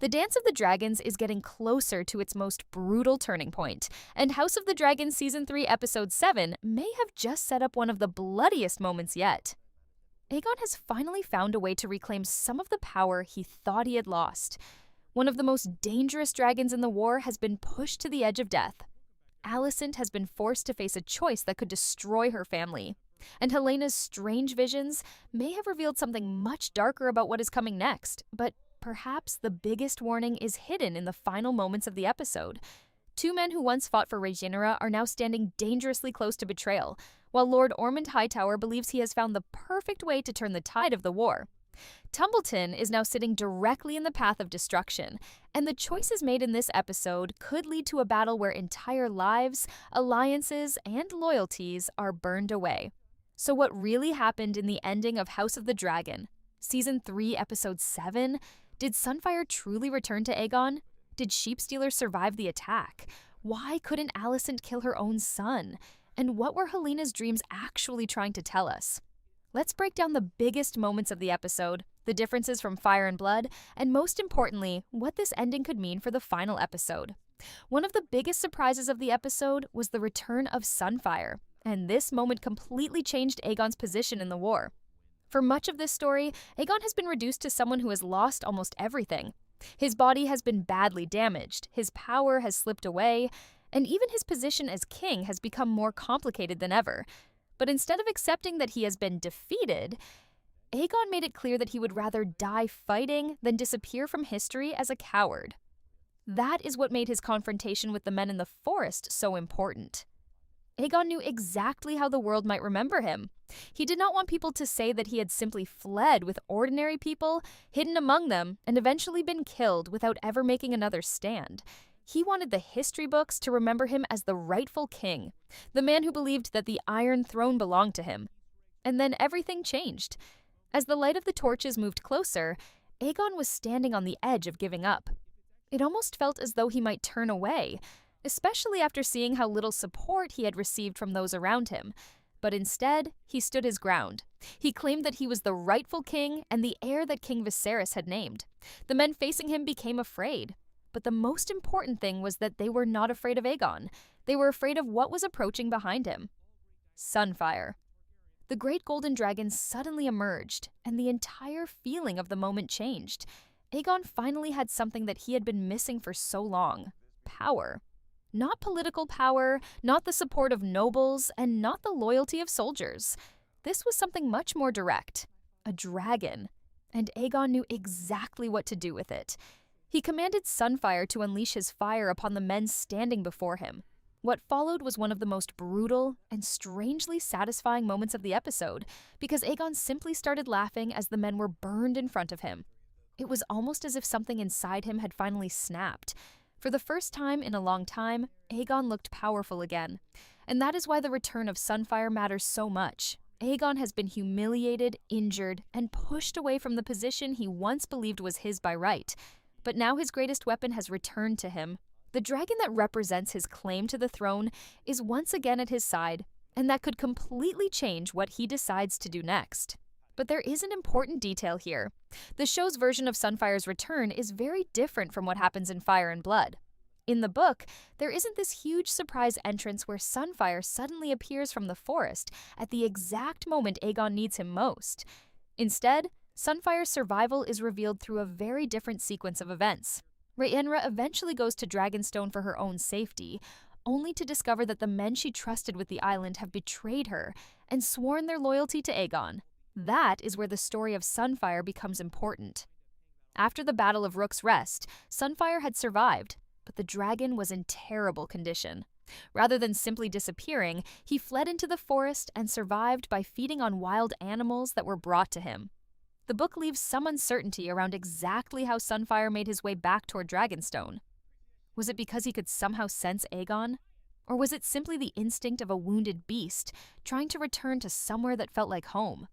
The Dance of the Dragons is getting closer to its most brutal turning point, and House of the Dragon Season 3 Episode 7 may have just set up one of the bloodiest moments yet. Aegon has finally found a way to reclaim some of the power he thought he had lost. One of the most dangerous dragons in the war has been pushed to the edge of death. Alicent has been forced to face a choice that could destroy her family. And Helena's strange visions may have revealed something much darker about what is coming next, but perhaps the biggest warning is hidden in the final moments of the episode. Two men who once fought for Rhaenyra are now standing dangerously close to betrayal, while Lord Ormund Hightower believes he has found the perfect way to turn the tide of the war. Tumbleton is now sitting directly in the path of destruction, and the choices made in this episode could lead to a battle where entire lives, alliances, and loyalties are burned away. So what really happened in the ending of House of the Dragon? Season 3, Episode 7? Did Sunfyre truly return to Aegon? Did Sheepstealer survive the attack? Why couldn't Alicent kill her own son? And what were Helena's dreams actually trying to tell us? Let's break down the biggest moments of the episode, the differences from Fire and Blood, and most importantly, what this ending could mean for the final episode. One of the biggest surprises of the episode was the return of Sunfyre, and this moment completely changed Aegon's position in the war. For much of this story, Aegon has been reduced to someone who has lost almost everything. His body has been badly damaged, his power has slipped away, and even his position as king has become more complicated than ever. But instead of accepting that he has been defeated, Aegon made it clear that he would rather die fighting than disappear from history as a coward. That is what made his confrontation with the men in the forest so important. Aegon knew exactly how the world might remember him. He did not want people to say that he had simply fled with ordinary people, hidden among them, and eventually been killed without ever making another stand. He wanted the history books to remember him as the rightful king, the man who believed that the Iron Throne belonged to him. And then everything changed. As the light of the torches moved closer, Aegon was standing on the edge of giving up. It almost felt as though he might turn away, especially after seeing how little support he had received from those around him. But instead, he stood his ground. He claimed that he was the rightful king and the heir that King Viserys had named. The men facing him became afraid. But the most important thing was that they were not afraid of Aegon. They were afraid of what was approaching behind him. Sunfyre. The great golden dragon suddenly emerged, and the entire feeling of the moment changed. Aegon finally had something that he had been missing for so long: power. Not political power, not the support of nobles, and not the loyalty of soldiers. This was something much more direct: a dragon. And Aegon knew exactly what to do with it. He commanded Sunfyre to unleash his fire upon the men standing before him. What followed was one of the most brutal and strangely satisfying moments of the episode, because Aegon simply started laughing as the men were burned in front of him. It was almost as if something inside him had finally snapped. For the first time in a long time, Aegon looked powerful again. And that is why the return of Sunfyre matters so much. Aegon has been humiliated, injured, and pushed away from the position he once believed was his by right. But now his greatest weapon has returned to him. The dragon that represents his claim to the throne is once again at his side, and that could completely change what he decides to do next. But there is an important detail here. The show's version of Sunfyre's return is very different from what happens in Fire and Blood. In the book, there isn't this huge surprise entrance where Sunfyre suddenly appears from the forest at the exact moment Aegon needs him most. Instead, Sunfyre's survival is revealed through a very different sequence of events. Rhaenyra eventually goes to Dragonstone for her own safety, only to discover that the men she trusted with the island have betrayed her and sworn their loyalty to Aegon. That is where the story of Sunfyre becomes important. After the Battle of Rook's Rest, Sunfyre had survived, but the dragon was in terrible condition. Rather than simply disappearing, he fled into the forest and survived by feeding on wild animals that were brought to him. The book leaves some uncertainty around exactly how Sunfyre made his way back toward Dragonstone. Was it because he could somehow sense Aegon? Or was it simply the instinct of a wounded beast trying to return to somewhere that felt like home?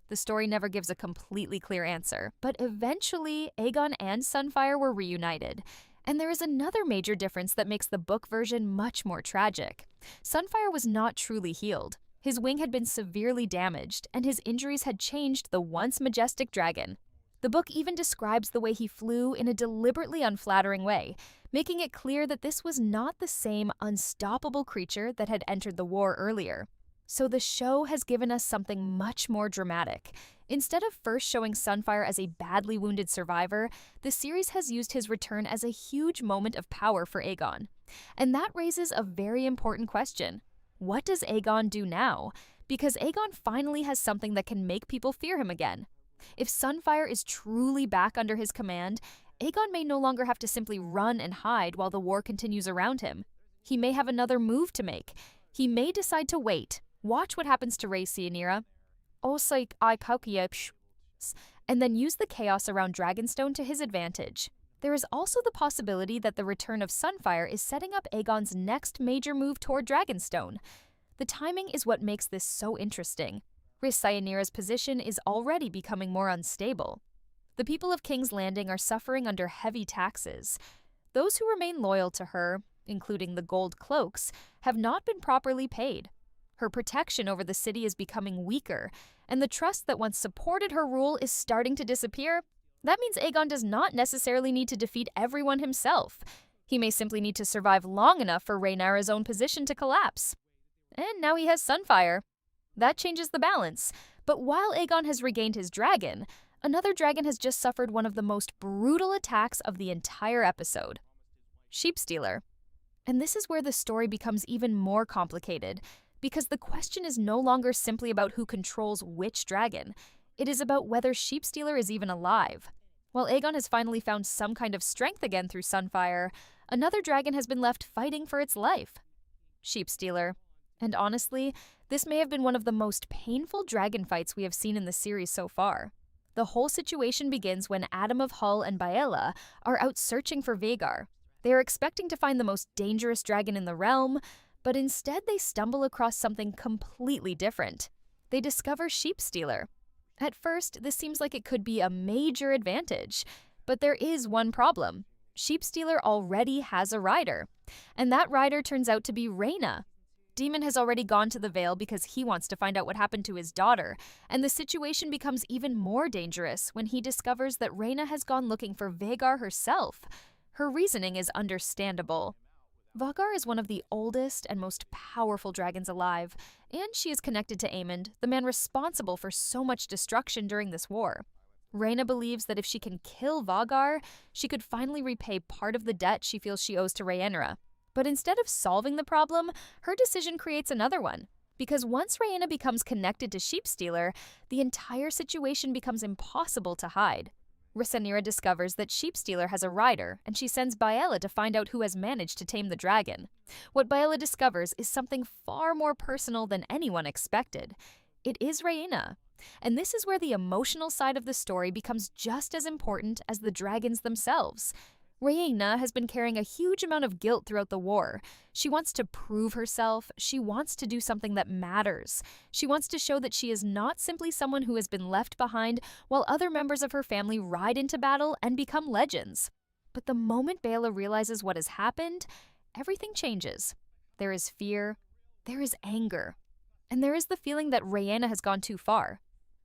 The story never gives a completely clear answer, but eventually Aegon and Sunfyre were reunited. And there is another major difference that makes the book version much more tragic. Sunfyre was not truly healed. His wing had been severely damaged, and his injuries had changed the once majestic dragon. The book even describes the way he flew in a deliberately unflattering way, making it clear that this was not the same unstoppable creature that had entered the war earlier. So the show has given us something much more dramatic. Instead of first showing Sunfyre as a badly wounded survivor, the series has used his return as a huge moment of power for Aegon. And that raises a very important question. What does Aegon do now? Because Aegon finally has something that can make people fear him again. If Sunfyre is truly back under his command, Aegon may no longer have to simply run and hide while the war continues around him. He may have another move to make. He may decide to wait, watch what happens to Rhaenyra, and then use the chaos around Dragonstone to his advantage. There is also the possibility that the return of Sunfyre is setting up Aegon's next major move toward Dragonstone. The timing is what makes this so interesting. Rhaenyra's position is already becoming more unstable. The people of King's Landing are suffering under heavy taxes. Those who remain loyal to her, including the gold cloaks, have not been properly paid. Her protection over the city is becoming weaker, and the trust that once supported her rule is starting to disappear. That means Aegon does not necessarily need to defeat everyone himself. He may simply need to survive long enough for Rhaenyra's own position to collapse. And now he has Sunfyre. That changes the balance. But while Aegon has regained his dragon, another dragon has just suffered one of the most brutal attacks of the entire episode. Sheepstealer. And this is where the story becomes even more complicated, because the question is no longer simply about who controls which dragon. It is about whether Sheepstealer is even alive. While Aegon has finally found some kind of strength again through Sunfyre, another dragon has been left fighting for its life. Sheepstealer. And honestly, this may have been one of the most painful dragon fights we have seen in the series so far. The whole situation begins when Adam of Hull and Baela are out searching for Vhagar. They are expecting to find the most dangerous dragon in the realm, but instead they stumble across something completely different. They discover Sheepstealer. At first, this seems like it could be a major advantage, but there is one problem. Sheepstealer already has a rider, and that rider turns out to be Rhaenyra. Daemon has already gone to the Vale because he wants to find out what happened to his daughter, and the situation becomes even more dangerous when he discovers that Rhaenyra has gone looking for Vhagar herself. Her reasoning is understandable. Vhagar is one of the oldest and most powerful dragons alive, and she is connected to Aemond, the man responsible for so much destruction during this war. Rhaenyra believes that if she can kill Vhagar, she could finally repay part of the debt she feels she owes to Rhaenyra. But instead of solving the problem, her decision creates another one. Because once Rhaenyra becomes connected to Sheepstealer, the entire situation becomes impossible to hide. Rhaenyra discovers that Sheepstealer has a rider, and she sends Baela to find out who has managed to tame the dragon. What Baela discovers is something far more personal than anyone expected. It is Rhaenyra. And this is where the emotional side of the story becomes just as important as the dragons themselves. Rhaenyra has been carrying a huge amount of guilt throughout the war. She wants to prove herself. She wants to do something that matters. She wants to show that she is not simply someone who has been left behind while other members of her family ride into battle and become legends. But the moment Baela realizes what has happened, everything changes. There is fear. There is anger. And there is the feeling that Rhaenyra has gone too far.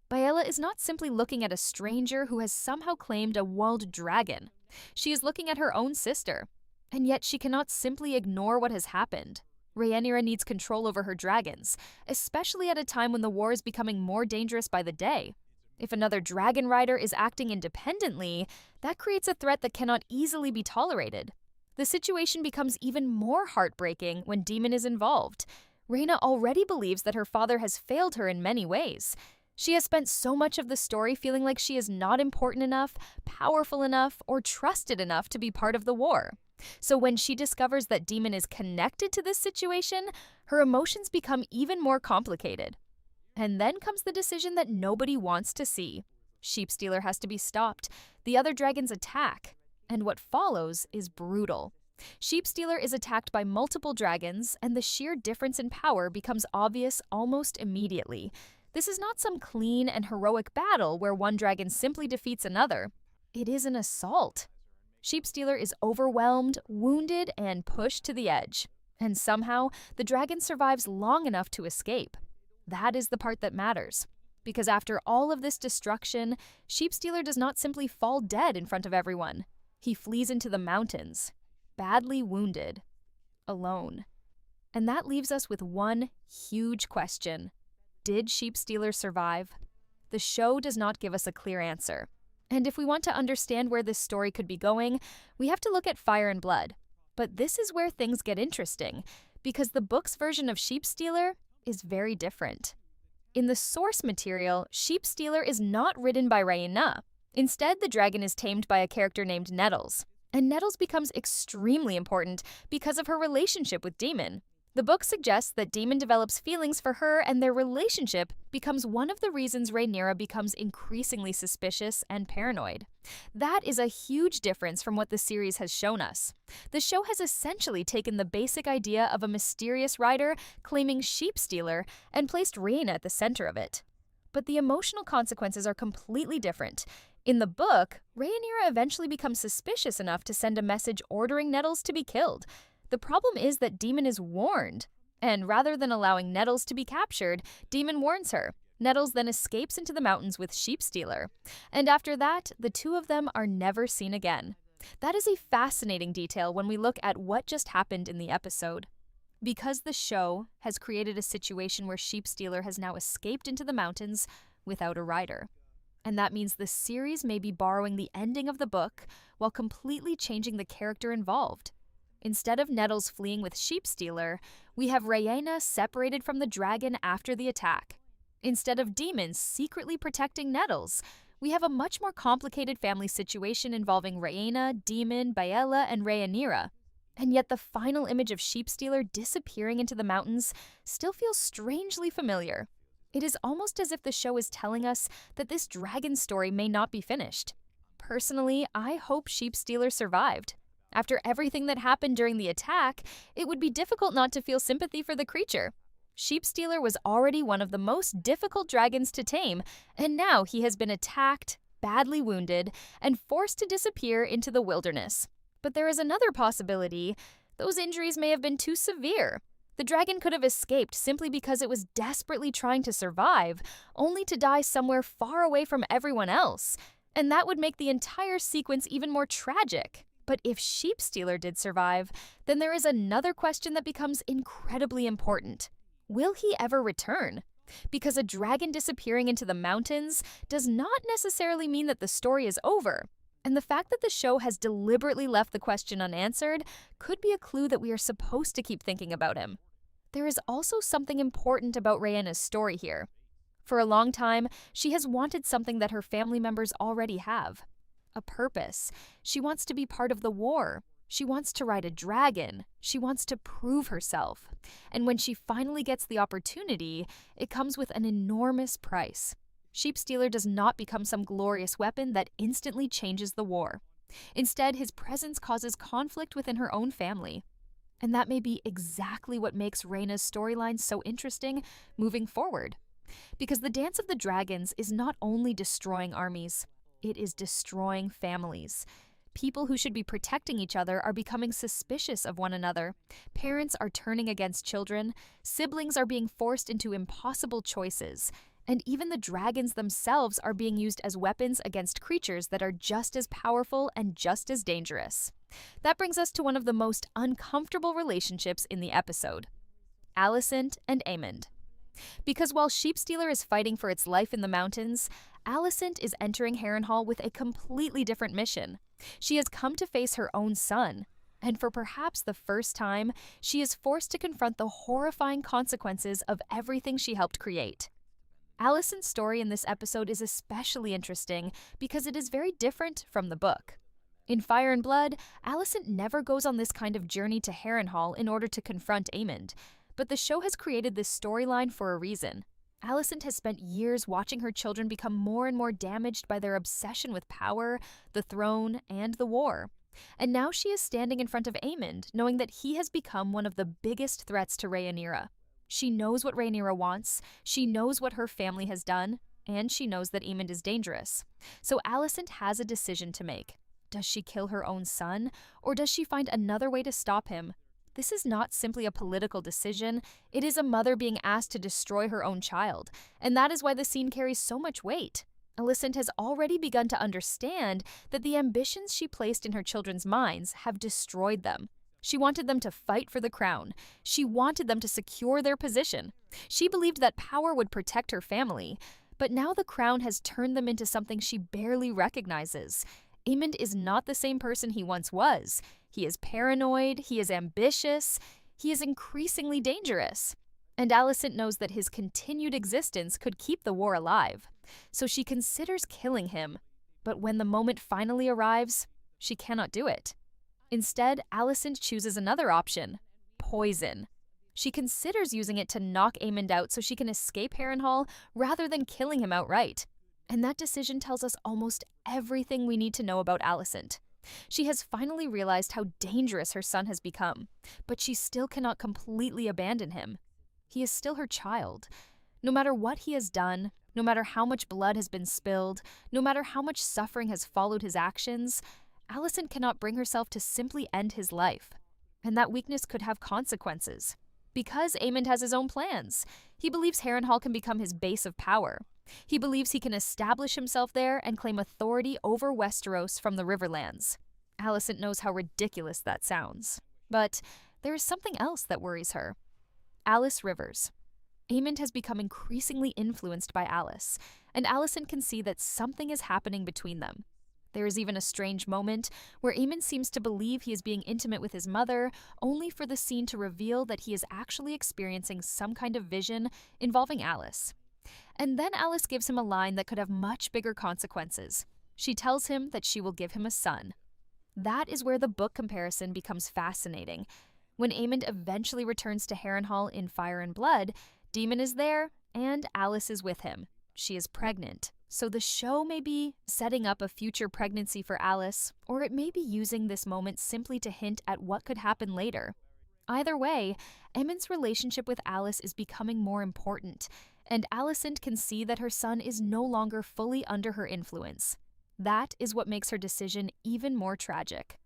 Baela is not simply looking at a stranger who has somehow claimed a walled dragon. She is looking at her own sister, and yet she cannot simply ignore what has happened. Rhaenyra needs control over her dragons, especially at a time when the war is becoming more dangerous by the day. If another dragon rider is acting independently, that creates a threat that cannot easily be tolerated. The situation becomes even more heartbreaking when Daemon is involved. Rhaenyra already believes that her father has failed her in many ways. She has spent so much of the story feeling like she is not important enough, powerful enough, or trusted enough to be part of the war. So when she discovers that Daemon is connected to this situation, her emotions become even more complicated. And then comes the decision that nobody wants to see. Sheepstealer has to be stopped. The other dragons attack. And what follows is brutal. Sheepstealer is attacked by multiple dragons, and the sheer difference in power becomes obvious almost immediately. This is not some clean and heroic battle where one dragon simply defeats another. It is an assault. Sheepstealer is overwhelmed, wounded, and pushed to the edge. And somehow, the dragon survives long enough to escape. That is the part that matters. Because after all of this destruction, Sheepstealer does not simply fall dead in front of everyone. He flees into the mountains, badly wounded, alone. And that leaves us with one huge question. Did Sheepstealer survive? The show does not give us a clear answer. And if we want to understand where this story could be going, we have to look at Fire and Blood. But this is where things get interesting, because the book's version of Sheepstealer is very different. In the source material, Sheepstealer is not ridden by Rhaenyra. Instead, the dragon is tamed by a character named Nettles. And Nettles becomes extremely important because of her relationship with Daemon. The book suggests that Daemon develops feelings for her, and their relationship becomes one of the reasons Rhaenyra becomes increasingly suspicious and paranoid. That is a huge difference from what the series has shown us. The show has essentially taken the basic idea of a mysterious rider claiming Sheepstealer and placed Rhaenyra at the center of it. But the emotional consequences are completely different. In the book, Rhaenyra eventually becomes suspicious enough to send a message ordering Nettles to be killed. The problem is that Daemon is warned, and rather than allowing Nettles to be captured, Daemon warns her. Nettles then escapes into the mountains with Sheepstealer, and after that, the two of them are never seen again. That is a fascinating detail when we look at what just happened in the episode. Because the show has created a situation where Sheepstealer has now escaped into the mountains without a rider. And that means the series may be borrowing the ending of the book while completely changing the character involved. Instead of Nettles fleeing with Sheepstealer, we have Rhaenyra separated from the dragon after the attack. Instead of Daemon secretly protecting Nettles, we have a much more complicated family situation involving Rhaenyra, Daemon, Baela, and Rhaenyra. And yet the final image of Sheepstealer disappearing into the mountains still feels strangely familiar. It is almost as if the show is telling us that this dragon story may not be finished. Personally, I hope Sheepstealer survived. After everything that happened during the attack, it would be difficult not to feel sympathy for the creature. Sheepstealer was already one of the most difficult dragons to tame, and now he has been attacked, badly wounded, and forced to disappear into the wilderness. But there is another possibility. Those injuries may have been too severe. The dragon could have escaped simply because it was desperately trying to survive, only to die somewhere far away from everyone else. And that would make the entire sequence even more tragic. But if Sheepstealer did survive, then there is another question that becomes incredibly important. Will he ever return? Because a dragon disappearing into the mountains does not necessarily mean that the story is over. And the fact that the show has deliberately left the question unanswered could be a clue that we are supposed to keep thinking about him. There is also something important about Rhaenyra's story here. For a long time, she has wanted something that her family members already have. A purpose. She wants to be part of the war. She wants to ride a dragon. She wants to prove herself. And when she finally gets the opportunity, it comes with an enormous price. Sheepstealer does not become some glorious weapon that instantly changes the war. Instead, his presence causes conflict within her own family. And that may be exactly what makes Rhaenyra's storyline so interesting moving forward. Because the Dance of the Dragons is not only destroying armies, it is destroying families. People who should be protecting each other are becoming suspicious of one another. Parents are turning against children. Siblings are being forced into impossible choices. And even the dragons themselves are being used as weapons against creatures that are just as powerful and just as dangerous. That brings us to one of the most uncomfortable relationships in the episode: Alicent and Aemond. Because while Sheepstealer is fighting for its life in the mountains, Alicent is entering Harrenhal with a completely different mission. She has come to face her own son, and for perhaps the first time, she is forced to confront the horrifying consequences of everything she helped create. Alicent's story in this episode is especially interesting because it is very different from the book. In Fire and Blood, Alicent never goes on this kind of journey to Harrenhal in order to confront Aemond, but the show has created this storyline for a reason. Alicent has spent years watching her children become more and more damaged by their obsession with power, the throne, and the war. And now she is standing in front of Aemond, knowing that he has become one of the biggest threats to Rhaenyra. She knows what Rhaenyra wants, she knows what her family has done, and she knows that Aemond is dangerous. So Alicent has a decision to make. Does she kill her own son, or does she find another way to stop him? This is not simply a political decision, it is a mother being asked to destroy her own child, and that is why the scene carries so much weight. Alicent has already begun to understand that the ambitions she placed in her children's minds have destroyed them. She wanted them to fight for the crown. She wanted them to secure their position. She believed that power would protect her family. But now the crown has turned them into something she barely recognizes. Aemond is not the same person he once was. He is paranoid, he is ambitious, he is increasingly dangerous. And Alicent knows that his continued existence could keep the war alive. So she considers killing him. But when the moment finally arrives, she cannot do it. Instead, Alicent chooses another option: poison. She considers using it to knock Aemond out so she can escape Harrenhal rather than killing him outright. And that decision tells us almost everything we need to know about Alicent. She has finally realized how dangerous her son has become, but she still cannot completely abandon him. He is still her child. No matter what he has done, no matter how much blood has been spilled, no matter how much suffering has followed his actions, Alicent cannot bring herself to simply end his life. And that weakness could have consequences. Because Aemond has his own plans. He believes Harrenhal can become his base of power. He believes he can establish himself there and claim authority over Westeros from the Riverlands. Alicent knows how ridiculous that sounds. But there is something else that worries her. Alice Rivers. Aemond has become increasingly influenced by Alice, and Alicent can see that something is happening between them. There is even a strange moment where Aemond seems to believe he is being intimate with his mother, only for the scene to reveal that he is actually experiencing some kind of vision involving Alice. And then Alice gives him a line that could have much bigger consequences. She tells him that she will give him a son. That is where the book comparison becomes fascinating. When Aemond eventually returns to Harrenhal in Fire and Blood, Daemon is there, and Alice is with him. She is pregnant. So the show may be setting up a future pregnancy for Alice, or it may be using this moment simply to hint at what could happen later. Either way, Aemond's relationship with Alice is becoming more important, and Alicent can see that her son is no longer fully under her influence. That is what makes her decision even more tragic.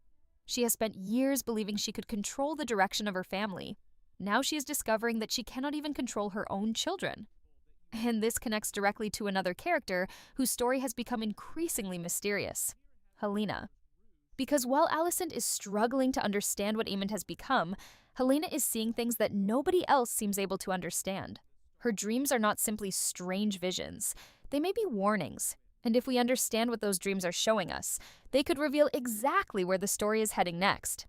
She has spent years believing she could control the direction of her family. Now she is discovering that she cannot even control her own children. And this connects directly to another character whose story has become increasingly mysterious: Helaena. Because while Alicent is struggling to understand what Aemond has become, Helaena is seeing things that nobody else seems able to understand. Her dreams are not simply strange visions. They may be warnings. And if we understand what those dreams are showing us, they could reveal exactly where the story is heading next.